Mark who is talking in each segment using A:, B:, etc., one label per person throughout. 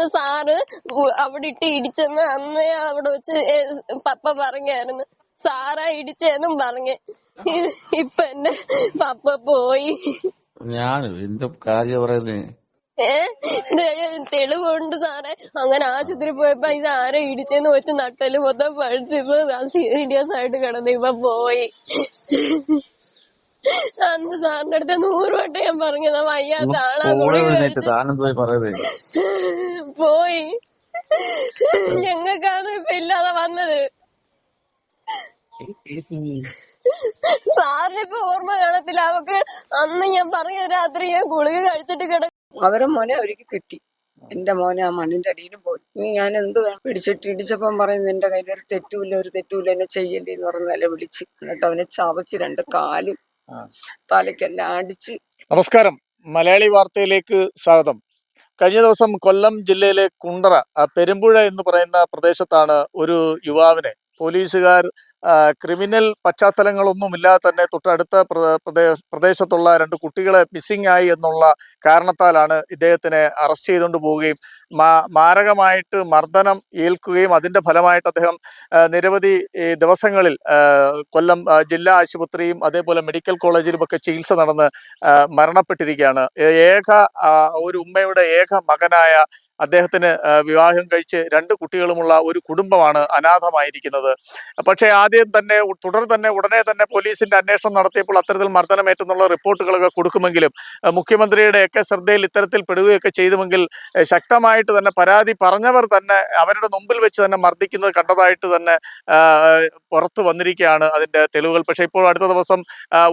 A: അന്ന് സാറ് അവിടെ ഇട്ട് ഇടിച്ചെന്ന് അന്ന് അവിടെ വെച്ച് പപ്പ പറഞ്ഞായിരുന്നു. സാറാ ഇടിച്ചെന്നും പറഞ്ഞ്. ഇപ്പൊ എന്റെ പപ്പ പോയി.
B: ഞാൻ എന്ത് കാര്യം പറയുന്നേ?
A: തെളിവുണ്ട് സാറേ. അങ്ങനെ ആശുപത്രി പോയപ്പോ ഇത് ആരെ ഇടിച്ചെന്ന് വെച്ച് നട്ടല് മൊത്തം പഴുത്തിപ്പോ സീരിയസ് ആയിട്ട് കിടന്നു. ഇപ്പൊ പോയി. അന്ന് സാറിന്റെ അടുത്ത് 100 വട്ടം ഞാൻ പറഞ്ഞതാ വയ്യാത്ത ആളാ പോയി. ഞങ്ങൾക്കാണ് ഇപ്പൊ ഇല്ലാതെ വന്നത്. സാറിനിപ്പൊ ഓർമ്മ കാണത്തില്ല. അവക്ക് അന്ന് ഞാൻ പറഞ്ഞ രാത്രി ഞാൻ ഗുളിക കഴിച്ചിട്ട്
C: അവരെ മോനെ അവർക്ക് കിട്ടി. എന്റെ മോനെ ആ മണ്ണിന്റെ അടിയിലും പോയി. ഇനി ഞാൻ എന്ത് വേണം? ഇടിച്ചപ്പം പറയുന്നത് എന്റെ കയ്യിൽ ഒരു തെറ്റുമില്ല എന്നെ ചെയ്യല്ലേ എന്ന് പറഞ്ഞാലേ വിളിച്ച്. എന്നിട്ട് അവനെ ചവച്ച് 2 കാലും തലയ്ക്കെല്ലാം അടിച്ച്.
D: നമസ്കാരം, മലയാളി വാർത്തയിലേക്ക് സ്വാഗതം. കഴിഞ്ഞ ദിവസം കൊല്ലം ജില്ലയിലെ കുണ്ടറ പെരുമ്പുഴ എന്ന് പറയുന്ന പ്രദേശത്താണ് ഒരു യുവാവിനെ പോലീസുകാർ ക്രിമിനൽ പശ്ചാത്തലങ്ങളൊന്നുമില്ലാതെ തന്നെ തൊട്ടടുത്ത പ്രദേശത്തുള്ള 2 കുട്ടികളെ മിസ്സിംഗ് ആയി എന്നുള്ള കാരണത്താലാണ് ഇദ്ദേഹത്തിനെ അറസ്റ്റ് ചെയ്തുകൊണ്ട് പോവുകയും മാരകമായിട്ട് മർദ്ദനം ഏൽക്കുകയും അതിൻ്റെ ഫലമായിട്ട് അദ്ദേഹം നിരവധി ദിവസങ്ങളിൽ കൊല്ലം ജില്ലാ ആശുപത്രിയും അതേപോലെ മെഡിക്കൽ കോളേജിലുമൊക്കെ ചികിത്സ നടന്ന് മരണപ്പെട്ടിരിക്കുകയാണ്. ഒരു ഉമ്മയുടെ ഏക മകനായ അദ്ദേഹത്തിന് വിവാഹം കഴിച്ച് 2 കുട്ടികളുമുള്ള ഒരു കുടുംബമാണ് അനാഥമായിരിക്കുന്നത്. പക്ഷേ ഉടനെ തന്നെ പോലീസിന്റെ അന്വേഷണം നടത്തിയപ്പോൾ അത്തരത്തിൽ മർദ്ദനമേറ്റെന്നുള്ള റിപ്പോർട്ടുകളൊക്കെ കൊടുക്കുമെങ്കിലും മുഖ്യമന്ത്രിയുടെയൊക്കെ ശ്രദ്ധയിൽ ഇത്തരത്തിൽ പെടുകയൊക്കെ ചെയ്തുമെങ്കിൽ ശക്തമായിട്ട് തന്നെ പരാതി പറഞ്ഞവർ തന്നെ അവരുടെ മുമ്പിൽ വെച്ച് തന്നെ മർദ്ദിക്കുന്നത് കണ്ടതായിട്ട് തന്നെ പുറത്തു വന്നിരിക്കുകയാണ് അതിന്റെ തെളിവുകൾ. പക്ഷേ ഇപ്പോൾ അടുത്ത ദിവസം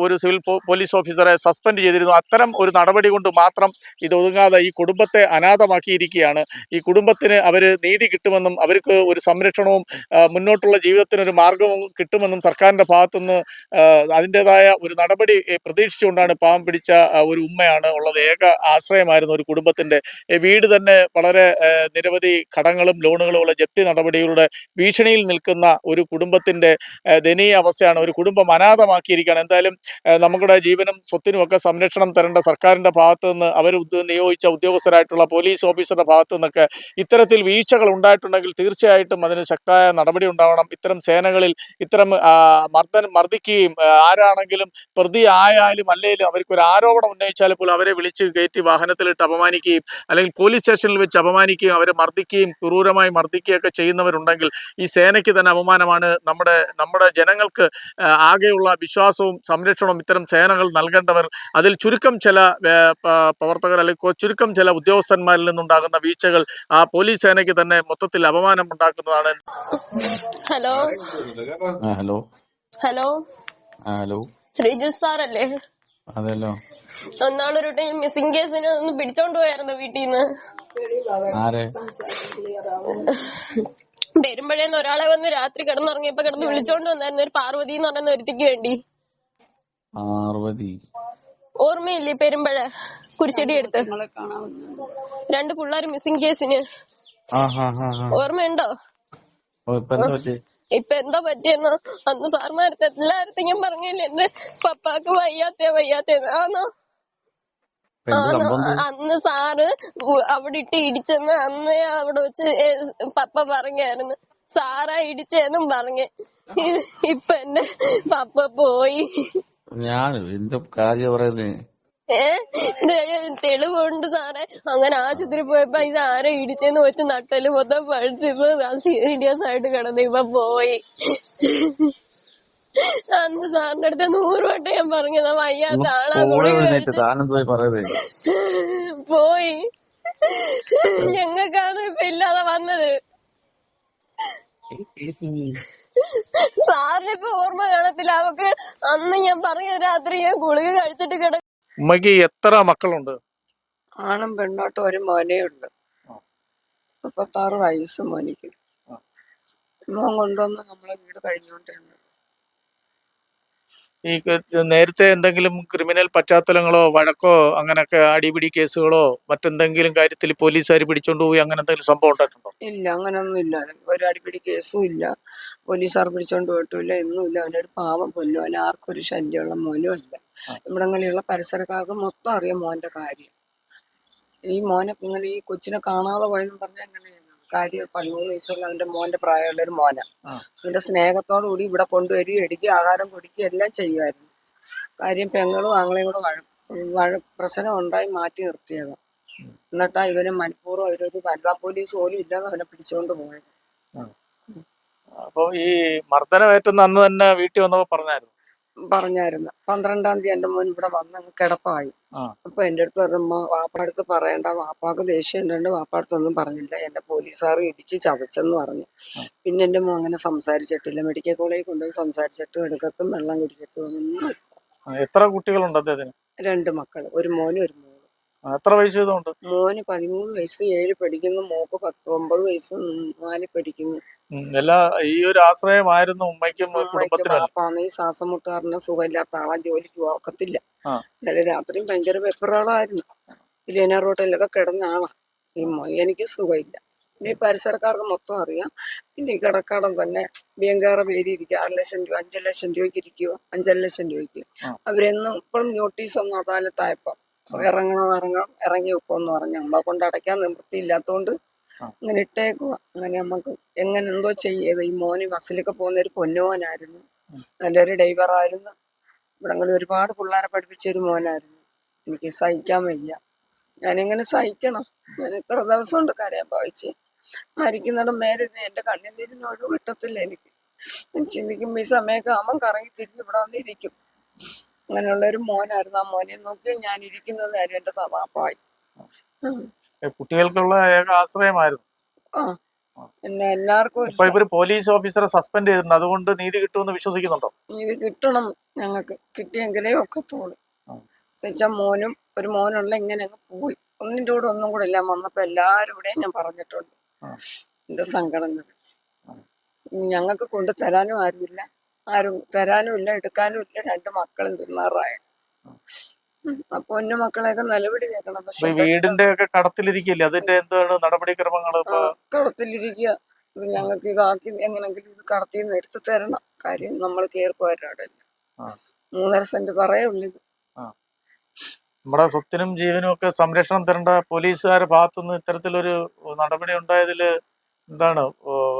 D: ഒരു സിവിൽ പോലീസ് ഓഫീസറെ സസ്പെൻഡ് ചെയ്തിരുന്നു. അത്തരം ഒരു നടപടി കൊണ്ട് മാത്രം ഇത് ഒതുങ്ങാതെ ഈ കുടുംബത്തെ അനാഥമാക്കിയിരിക്കുകയാണ്. ഈ കുടുംബത്തിന് അവർ നീതി കിട്ടുമെന്നും അവർക്ക് ഒരു സംരക്ഷണവും മുന്നോട്ടുള്ള ജീവിതത്തിനൊരു മാർഗവും കിട്ടുമെന്നും സർക്കാരിന്റെ ഭാഗത്തുനിന്ന് അതിൻ്റെതായ ഒരു നടപടി പ്രതീക്ഷിച്ചുകൊണ്ടാണ് പാവം പിടിച്ച ഒരു ഉമ്മയാണ് ഉള്ളത്. ഏക ആശ്രയമായിരുന്നു ഒരു കുടുംബത്തിന്റെ. വീട് തന്നെ വളരെ നിരവധി കടങ്ങളും ലോണുകളും ഉള്ള ജപ്തി നടപടികളുടെ ഭീഷണിയിൽ നിൽക്കുന്ന ഒരു കുടുംബത്തിന്റെ ദയനീയ അവസ്ഥയാണ്. ഒരു കുടുംബം അനാഥമാക്കിയിരിക്കുകയാണ്. എന്തായാലും നമ്മുടെ ജീവനും സ്വത്തിനും ഒക്കെ സംരക്ഷണം തരേണ്ട സർക്കാരിന്റെ ഭാഗത്തു നിന്ന് അവർ നിയോഗിച്ച ഉദ്യോഗസ്ഥരായിട്ടുള്ള പോലീസ് ഓഫീസറുടെ ഭാഗത്തു നിന്നൊക്കെ ഇത്തരത്തിൽ വീഴ്ചകൾ ഉണ്ടായിട്ടുണ്ടെങ്കിൽ തീർച്ചയായിട്ടും അതിന് ശക്തമായ നടപടി ഉണ്ടാവണം. ഇത്തരം സേനകളിൽ ഇത്തരം മർദ്ദിക്കുകയും ആരാണെങ്കിലും പ്രതി ആയാലും അല്ലെങ്കിലും അവർക്കൊരു ആരോപണം ഉന്നയിച്ചാൽ പോലും അവരെ വിളിച്ച് കയറ്റി വാഹനത്തിലിട്ട് അപമാനിക്കുകയും അല്ലെങ്കിൽ പോലീസ് സ്റ്റേഷനിൽ വെച്ച് അപമാനിക്കുകയും അവരെ മർദ്ദിക്കുകയും ക്രൂരമായി മർദ്ദിക്കുകയൊക്കെ ചെയ്യുന്നവരുണ്ടെങ്കിൽ ഈ സേനയ്ക്ക് തന്നെ അപമാനമാണ്. നമ്മുടെ ജനങ്ങൾക്ക് ആകെയുള്ള വിശ്വാസവും സംരക്ഷണവും ഇത്തരം സേനകൾ നൽകേണ്ടവർ അതിൽ ചുരുക്കം ചില പ്രവർത്തകർ അല്ലെങ്കിൽ ചുരുക്കം ചില ഉദ്യോഗസ്ഥന്മാരിൽ നിന്നുണ്ടാകുന്ന വീഴ്ചകൾ ആ പോലീസ് സേനയ്ക്ക് തന്നെ മൊത്തത്തിൽ അപമാനം ഉണ്ടാക്കുന്നതാണ്.
A: Hello
B: hello
A: hello
B: hello
A: Sreejith സാറല്ലേ?
B: അതെല്ലോ.
A: ഒന്നാളൊരു ടൈം മിസ്സിംഗ് കേസിന് ഒന്ന് പിടിച്ചോണ്ട് പോയായിരുന്നു വീട്ടിൽ നിന്ന്.
B: ആരെ?
A: പെരുമ്പഴേന്ന് ഒരാളെ വന്ന് രാത്രി കിടന്നുറങ്ങിയപ്പോ വിളിച്ചോണ്ട് വന്നായിരുന്നു. ഒരു പാർവതി എന്ന് പറയുന്ന ഒരുത്തിക്ക് വേണ്ടി.
B: പാർവതി
A: ഓർമ്മയില്ലേ? പെരുമ്പഴ കുരിശടി എടുത്ത് 2 പിള്ളേർ മിസ്സിംഗ് കേസിന്. ഓർമ്മയുണ്ടോ? ഇപ്പൊ എന്താ പറ്റിയെന്നോ? അന്ന് സാർമാരത്തെ എല്ലായിടത്തും ഞാൻ പറഞ്ഞില്ലേ എന്റെ പപ്പാക്ക് വയ്യാത്തേന്ന്. അന്ന് സാറ് അവിടെ ഇട്ട് ഇടിച്ചെന്ന് അന്ന് അവിടെ വെച്ച് പപ്പ പറഞ്ഞായിരുന്നു. സാറാ ഇടിച്ചെന്നും പറഞ്ഞ്. ഇപ്പൊ എന്റെ പപ്പ പോയി.
B: ഞാൻ എന്ത് കാര്യം പറയുന്നേ?
A: തെളിവുണ്ട് സാറേ. അങ്ങനെ ആശുപത്രി പോയപ്പോ ഇത് ആരെ ഇടിച്ചെന്ന് വെച്ച് നട്ടല് മൊത്തം പഴുത്തിപ്പോ സീരിയസ് ആയിട്ട് കിടന്നു. ഇപ്പൊ പോയി. അന്ന് സാറിന്റെ അടുത്ത് 100 വട്ടം ഞാൻ പറഞ്ഞതാ വയ്യാത്ത ആളാ പോയി. ഞങ്ങൾക്കാണ് ഇപ്പൊ ഇല്ലാതെ വന്നത്. സാറിനിപ്പൊ ഓർമ്മ കാണത്തില്ല. അവക്ക് അന്ന് ഞാൻ പറഞ്ഞ രാത്രി ഞാൻ ഗുളിക കഴിച്ചിട്ട്
D: ഉമ്മയ്ക്ക് എത്ര മക്കളുണ്ട്?
C: ആണും പെണ്ണോട്ടും ഒരു മോനേ ഉണ്ട്. 36 വയസ്സ് മോനിക്ക്. മോൻ കൊണ്ടുവന്ന് നമ്മളെ വീട് കഴിഞ്ഞോണ്ടിരുന്നത്.
D: ഈ നേരത്തെ എന്തെങ്കിലും ക്രിമിനൽ പശ്ചാത്തലങ്ങളോ വഴക്കോ അങ്ങനെയൊക്കെ അടിപിടി കേസുകളോ മറ്റെന്തെങ്കിലും കാര്യത്തിൽ പോലീസുകാർ പിടിച്ചോണ്ട് പോയി അങ്ങനെ എന്തെങ്കിലും സംഭവം ഉണ്ടായിട്ടുണ്ടോ?
C: ഇല്ല, അങ്ങനൊന്നും ഇല്ല. ഒരു അടിപിടി കേസും ഇല്ല. പോലീസുകാർ പിടിച്ചോണ്ട് പോയിട്ടില്ല. എന്നുമില്ല. അവനൊരു പാവം പൊന്നു. അവൻ ആർക്കൊരു ശല്യമുള്ള മോനും അല്ല. ഇവിടങ്ങളിലുള്ള പരിസരക്കാർക്ക് മൊത്തം അറിയാം മോന്റെ കാര്യം. ഈ മോനെ ഇങ്ങനെ ഈ കൊച്ചിനെ കാണാതെ പോയെന്ന് പറഞ്ഞാൽ എങ്ങനെയാണ് കാര്യം? 13 വയസ്സുള്ള അവന്റെ മോന്റെ പ്രായമുള്ള ഒരു മോന.
D: ആ.
C: അവന്റെ സ്നേഹത്തോടു കൂടി ഇവിടെ കൊണ്ടുവരികയും എടുക്കുകയും ആഹാരം കൊടുക്കുകയും എല്ലാം ചെയ്യുമായിരുന്നു. കാര്യം പെങ്ങളും ആങ്ങളെയും കൂടെ പ്രശ്നം ഉണ്ടായി മാറ്റി നിർത്തിയതാണ്. എന്നിട്ടാ ഇവനെ മനഃപൂർവ്വം അവരൊരു വനിതാ പോലീസ് പോലും ഇല്ലാതെ അവനെ പിടിച്ചുകൊണ്ട് പോയത്.
D: അപ്പൊ ഈ മർദ്ദനമേറ്റുന്ന അന്ന് തന്നെ വീട്ടിൽ വന്നപ്പോ
C: പറഞ്ഞായിരുന്നു 12-ാം തീയതി എന്റെ മോൻ ഇവിടെ വന്ന് അങ്ങ് കിടപ്പായി. അപ്പൊ എന്റെ അടുത്ത് പറഞ്ഞു, വാപ്പാടെ അടുത്ത് പറയണ്ട, വാപ്പാക്ക് ദേഷ്യം ഉണ്ട്, വാപ്പാടത്തൊന്നും പറഞ്ഞില്ല, എന്നെ പോലീസുകാർ ഇടിച്ച് ചതച്ചെന്ന് പറഞ്ഞു. പിന്നെ എന്റെ മോൻ അങ്ങനെ സംസാരിച്ചിട്ടില്ല. മെഡിക്കൽ കോളേജിൽ കൊണ്ടുപോയി സംസാരിച്ചിട്ടും എടുക്കത്തും വെള്ളം കുടിക്കത്തും ഒന്നും.
D: എത്ര കുട്ടികളുണ്ട് അദ്ദേഹത്തിന്?
C: 2 മക്കൾ, ഒരു മോനും ഒരു മോളും.
D: എത്ര വയസ്സ് ചെയ്തുകൊണ്ട്?
C: മോന് 13 വയസ്സ് 7 പഠിക്കുന്നു, മോക്ക് 9 വയസ്സ് 4 പഠിക്കുന്നു.
D: എല്ലാ ഈ ഒരു ആശ്രയമായിരുന്നു ഉമ്മയ്ക്കും കുടുംബത്തിനും.
C: വാപ്പാന്ന് ഈ ശ്വാസം മുട്ടുകാരന് സുഖമില്ലാത്ത ആളാ, ജോലിക്ക് പോക്കത്തില്ല. ഇന്നലെ രാത്രിയും ഭയങ്കര വെപ്പറാളായിരുന്നു. ഇലേന റോട്ടിലൊക്കെ കിടന്ന ആളാ. എനിക്ക് സുഖമില്ല. പിന്നെ ഈ പരിസരക്കാർക്ക് മൊത്തം അറിയാം. പിന്നെ ഈ കിടക്കാടം തന്നെ ബിയങ്കാറ പേര് ഇരിക്കുക, 6 ലക്ഷം രൂപ 5 ലക്ഷം രൂപയ്ക്ക് ഇരിക്കുവോ, 5 ലക്ഷം രൂപയ്ക്ക്. അവരെന്നും ഇപ്പോഴും നോട്ടീസ് ഒന്നും അദാലത്തായപ്പോ ഇറങ്ങി വെക്കുമെന്ന് പറഞ്ഞു. നമ്മളെ കൊണ്ട് അടയ്ക്കാൻ നിവൃത്തിയില്ലാത്തോണ്ട് ഇങ്ങനെ ഇട്ടേക്കുക. അങ്ങനെ നമുക്ക് എങ്ങനെ എന്തോ ചെയ്യത്. ഈ മോന് ബസ്സിലൊക്കെ പോകുന്ന ഒരു പൊന്നുമോനായിരുന്നു, നല്ലൊരു ഡ്രൈവറായിരുന്നു. ഇവിടങ്ങളിൽ ഒരുപാട് പിള്ളേരെ പഠിപ്പിച്ച ഒരു മോനായിരുന്നു. എനിക്ക് സഹിക്കാൻ വയ്യ. ഞാനെങ്ങനെ സഹിക്കണം? ഞാൻ എത്ര ദിവസം കൊണ്ട് കരയാൻ ഭാവിച്ച് മരിക്കുന്നിടം മേലെ എന്റെ കണ്ണുനീരിന് ഒഴിവ് കിട്ടത്തില്ല എനിക്ക്. ചിന്തിക്കുമ്പോ ഈ സമയമൊക്കെ അവൻ കറങ്ങി തിരിഞ്ഞ് ഇവിടെ വന്നിരിക്കും. അങ്ങനെയുള്ള ഒരു മോനായിരുന്നു. ആ മോനെ നോക്കി ഞാൻ ഇരിക്കുന്നത് ആരും എന്റെ തവാപ്പായി.
D: കുട്ടികൾക്കുള്ള ഏക ആശ്രയമായിരുന്നു.
C: പിന്നെ എല്ലാവർക്കും
D: ഇവര് പോലീസ് ഓഫീസറെ സസ്പെൻഡ് ചെയ്തിട്ടുണ്ട്. അതുകൊണ്ട് നീതി കിട്ടുമെന്ന് വിശ്വസിക്കുന്നുണ്ടോ?
C: നീതി കിട്ടണം, ഞങ്ങൾക്ക് കിട്ടിയെങ്കിലേ ഒക്കത്തോളൂ. എന്നുവെച്ചാൽ ഒരു മോനുള്ള ഇങ്ങനെ അങ്ങ് പോയി. ഒന്നിൻ്റെ കൂടെ ഒന്നും കൂടെ എല്ലാം വന്നപ്പോ എല്ലാവരും ഇവിടെ ഞാൻ പറഞ്ഞിട്ടുണ്ട് എന്റെ സങ്കടങ്ങൾ. ഞങ്ങൾക്ക് കൊണ്ട് തരാനും ആരുമില്ല, ആരും തരാനും ഇല്ല, എടുക്കാനും ഇല്ല. 2 മക്കളും തിന്നാറായ. അപ്പൊ എന്റെ മക്കളെയൊക്കെ നിലവിളി കേൾക്കണം. പക്ഷെ
D: വീടിന്റെ ഒക്കെ കടത്തിലിരിക്കില്ലേ, അതിന്റെ എന്താണ് നടപടിക്രമങ്ങൾ?
C: കടത്തിലിരിക്കുക. ഇത് ഞങ്ങൾക്ക് ഇതാക്കി എങ്ങനെങ്കിലും ഇത് കടത്തിന്ന് എടുത്തു തരണം. കാര്യം നമ്മൾ കേൾക്കുവാരുടെ 3.5 സെന്റ് തറയേ ഉള്ളത്.
D: നമ്മുടെ സ്വത്തിനും ജീവനും ഒക്കെ സംരക്ഷണം തരേണ്ട പോലീസുകാരുടെ ഭാഗത്തുനിന്ന് ഇത്തരത്തിലൊരു നടപടി ഉണ്ടായതിൽ എന്താണ്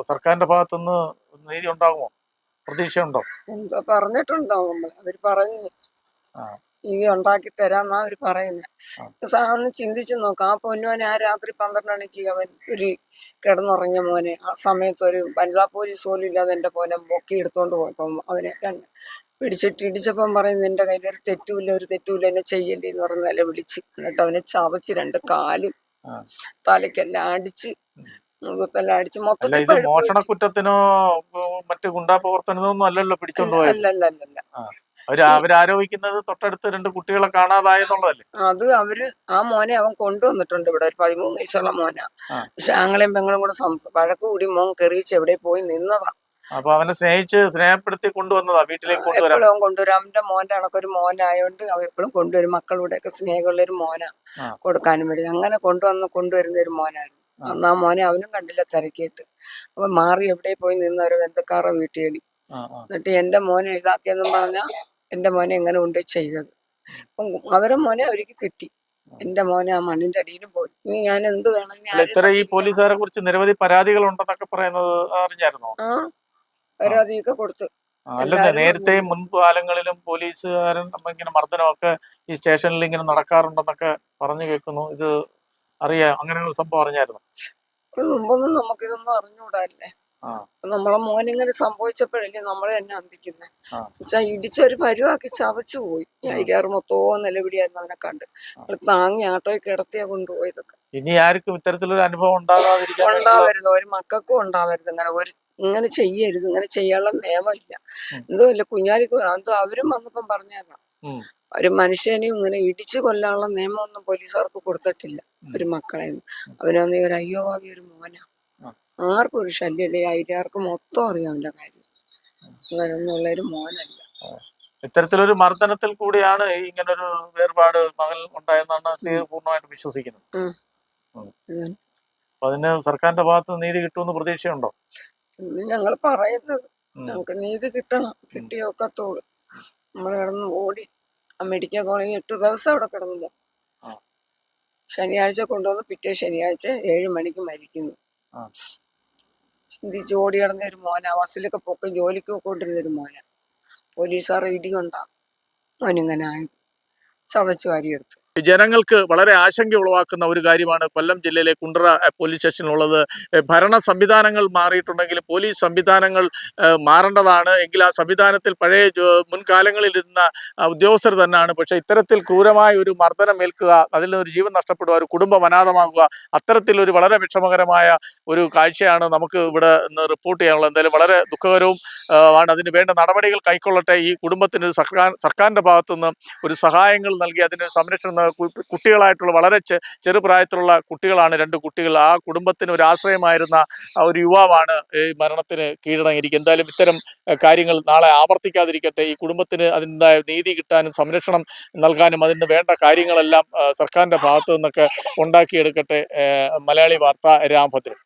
D: സർക്കാരിന്റെ ഭാഗത്തുനിന്ന് നീതി ഉണ്ടാകുമോ? പ്രതീക്ഷയുണ്ടോ?
C: എന്താ പറഞ്ഞിട്ടുണ്ടാവും നമ്മൾ. അവര് പറഞ്ഞു നീതി ഉണ്ടാക്കി തരാന്നാ അവര് പറയുന്നത്. ഒന്ന് ചിന്തിച്ചു നോക്കാം. ആ പൊന്നുമോനെ ആ രാത്രി 12 മണിക്ക് അവൻ ഒരു കിടന്നുറങ്ങിയ മോനെ ആ സമയത്ത് ഒരു വനിതാ പോലീസ് പോലും ഇല്ലാതെ എന്റെ പോലെ പൊക്കി എടുത്തോണ്ട് പോയപ്പം അവനെ പിടിച്ചിട്ട് ഇടിച്ചപ്പം പറയുന്നത് എന്റെ കയ്യിൽ ഒരു തെറ്റുമില്ല എന്നെ ചെയ്യല്ലേ എന്ന് പറഞ്ഞ് വിളിച്ച്. എന്നിട്ട് അവനെ ചതച്ച് 2 കാലും തലയ്ക്കെല്ലാം അടിച്ച് മുഖത്തെല്ലാം അടിച്ച് മൊത്തത്തിൽ.
D: മോഷണക്കുറ്റത്തിനോ മറ്റു ഗുണ്ടാ പ്രവർത്തനമൊന്നും അല്ലല്ലോ പിടിച്ചോണ്ട് പോയത്?
C: അല്ലല്ല.
D: അവരാരോപിക്കുന്നത് തൊട്ടടുത്ത് 2 കുട്ടികളെ കാണാതായെന്നുള്ളതല്ലേ?
C: അത് ആ മോനെ അവൻ കൊണ്ടുവന്നിട്ടുണ്ട് ഇവിടെ. ഒരു 13 വയസ്സുള്ള മോനാ. പക്ഷെ ആങ്ങളെയും പെങ്ങളും കൂടെ വഴക്ക് കൂടി മോൻ കെറിയിച്ച് എവിടെ പോയി നിന്നതാ.
D: അപ്പൊ അവനെ സ്നേഹപ്പെടുത്തി കൊണ്ടുവന്നതാ വീട്ടിലേക്ക് കൊണ്ടുവരാൻ.
C: എപ്പോഴും കൊണ്ടുവരാം. അവന്റെ മോന്റെ കണക്കൊരു മോനായോണ്ട് അവൻ എപ്പോഴും കൊണ്ടുവരും. മക്കളുടെ ഒക്കെ സ്നേഹമുള്ള ഒരു മോനാ കൊടുക്കാനും വേണ്ടി. അങ്ങനെ കൊണ്ടുവരുന്ന ഒരു മോനായിരുന്നു. അന്ന് ആ മോനെ അവനും കണ്ടില്ല തിരക്കിയിട്ട്. അപ്പൊ മാറി എവിടെ പോയി നിന്ന് ഒരു ബന്ധുക്കാരുടെ വീട്ടിൽ. എന്നിട്ട് എന്റെ മോനെ ഇതാക്കിയെന്നും പറഞ്ഞാ എന്റെ മോനെ എങ്ങനെ കൊണ്ട് ചെയ്തത്. അവരെ മോനെ അവർക്ക് കിട്ടി. എന്റെ മോനെ ആ മണ്ണിന്റെ അടിയിലും പോയി. ഇനി ഞാൻ എന്ത് വേണം?
D: ഈ പോലീസുകാരെ കുറിച്ച് നിരവധി പരാതികൾ ഉണ്ടെന്നൊക്കെ പറയുന്നത് അറിഞ്ഞായിരുന്നോ?
C: പരാതിയൊക്കെ കൊടുത്തു.
D: അല്ലെന്നേ, നേരത്തെ മുൻകാലങ്ങളിലും പോലീസുകാരൻ ഇങ്ങനെ മർദ്ദനമൊക്കെ ഈ സ്റ്റേഷനിൽ ഇങ്ങനെ നടക്കാറുണ്ടെന്നൊക്കെ പറഞ്ഞു കേൾക്കുന്നു. ഇത് അറിയാം, അങ്ങനെ ഒരു സംഭവം അറിഞ്ഞായിരുന്നു?
C: മുമ്പൊന്നും നമുക്കിതൊന്നും അറിഞ്ഞുകൂടാല്ലേ. നമ്മളെ മോനിങ്ങനെ സംഭവിച്ചപ്പോഴല്ലേ നമ്മളെ തന്നെ അന്തിക്കുന്നേ. എന്നുവെച്ചാൽ ഇടിച്ചൊരു പരുവാക്കി ചതച്ചു പോയി. അരിയാറ് മൊത്തവും നിലവിളിയായിരുന്നു അവനെ കണ്ട്. താങ്ങി ആട്ടോയിൽ കിടത്തിയാ കൊണ്ടുപോയതൊക്കെ.
D: ഇനി ആർക്കും ഇത്തരത്തിലൊരു അനുഭവം
C: ഉണ്ടാവരുത്, ഒരു മക്കൾക്കും ഉണ്ടാവരുത്. ഇങ്ങനെ ചെയ്യരുത്, ഇങ്ങനെ ചെയ്യാനുള്ള നിയമമില്ല. എന്തോ ഇല്ല കുഞ്ഞാലിക്ക് എന്തോ അവരും വന്നപ്പം പറഞ്ഞതാ. ഒരു മനുഷ്യനെയും ഇങ്ങനെ ഇടിച്ചു കൊല്ലാനുള്ള നിയമമൊന്നും പോലീസുകാർക്ക് കൊടുത്തിട്ടില്ല ഒരു മക്കളെ. അവനാന്നീ ഒരു അയ്യോഭാവി ഒരു മോനാ. ആർക്കും ഒരു ശല്യമില്ല. അയൽക്കാർക്ക് മൊത്തം അറിയാം അവന്റെ കാര്യം. അങ്ങനെയൊന്നുള്ള ഒരു മോനല്ല.
D: ഇത്തരത്തിലൊരു മർദ്ദനത്തിൽ കൂടിയാണ് ഇങ്ങനൊരു വേർപാട് മകൾ ഉണ്ടായെന്നാണ് പൂർണ്ണമായിട്ട് വിശ്വസിക്കുന്നത്. അപ്പൊ അതിന് സർക്കാരിന്റെ ഭാഗത്ത് നീതി കിട്ടുമെന്ന് പ്രതീക്ഷയുണ്ടോ?
C: ഞങ്ങൾ പറയുന്നത് ഞങ്ങൾക്ക് നീതി കിട്ടണം. കിട്ടിയൊക്കത്തോളൂ. നമ്മൾ കിടന്ന് ഓടി ആ മെഡിക്കൽ കോളേജ് 8 ദിവസം അവിടെ കിടന്നു. ശനിയാഴ്ച കൊണ്ടുവന്ന് പിറ്റേ ശനിയാഴ്ച 7 മണിക്ക് മരിക്കുന്നു.
D: ആ.
C: ചിന്തിച്ച് ഓടി കിടന്ന ഒരു മോനാ, ബസ്സിലൊക്കെ പൊക്കം ജോലിക്ക് പോയിക്കൊണ്ടിരുന്നൊരു മോനാ. പോലീസുകാർ ഇടികൊണ്ടാ മോനിങ്ങനെ ആയത്. ചതച്ച് വാരിയെടുത്തു.
D: ജനങ്ങൾക്ക് വളരെ ആശങ്ക ഉളവാക്കുന്ന ഒരു കാര്യമാണ് കൊല്ലം ജില്ലയിലെ കുണ്ടറ പോലീസ് സ്റ്റേഷനിലുള്ളത്. ഭരണ സംവിധാനങ്ങൾ മാറിയിട്ടുണ്ടെങ്കിലും പോലീസ് സംവിധാനങ്ങൾ മാറേണ്ടതാണ്. എങ്കിൽ ആ സംവിധാനത്തിൽ പഴയ മുൻകാലങ്ങളിലിരുന്ന ഉദ്യോഗസ്ഥർ തന്നെയാണ്. പക്ഷേ ഇത്തരത്തിൽ ക്രൂരമായ ഒരു മർദ്ദനം ഏൽക്കുക, അതിൽ നിന്നൊരു ജീവൻ നഷ്ടപ്പെടുക, ഒരു കുടുംബം അനാഥമാകുക, അത്തരത്തിലൊരു വളരെ വിഷമകരമായ ഒരു കാഴ്ചയാണ് നമുക്ക് ഇവിടെ നിന്ന് റിപ്പോർട്ട് ചെയ്യാനുള്ളത്. എന്തായാലും വളരെ ദുഃഖകരവും ആണ്. അതിന് വേണ്ട നടപടികൾ കൈക്കൊള്ളട്ടെ. ഈ കുടുംബത്തിന് ഒരു സർക്കാരിൻ്റെ ഭാഗത്തുനിന്ന് ഒരു സഹായങ്ങൾ നൽകി അതിനൊരു സംരക്ഷണം, കുട്ടികളായിട്ടുള്ള വളരെ ചെറുപ്രായത്തിലുള്ള കുട്ടികളാണ്, 2 കുട്ടികൾ. ആ കുടുംബത്തിന് ഒരു ആശ്രയമായിരുന്ന ഒരു യുവാവാണ് ഈ മരണത്തിന് കീഴടങ്ങിയിരിക്കുന്നത്. എന്തായാലും ഇത്തരം കാര്യങ്ങൾ നാളെ ആവർത്തിക്കാതിരിക്കട്ടെ. ഈ കുടുംബത്തിന് അതിൻ്റെതായ നീതി കിട്ടാനും സംരക്ഷണം നൽകാനും അതിന് വേണ്ട കാര്യങ്ങളെല്ലാം സർക്കാരിൻ്റെ ഭാഗത്തു നിന്നൊക്കെ ഉണ്ടാക്കിയെടുക്കട്ടെ. മലയാളി വാർത്ത, രാംഭദ്രൻ.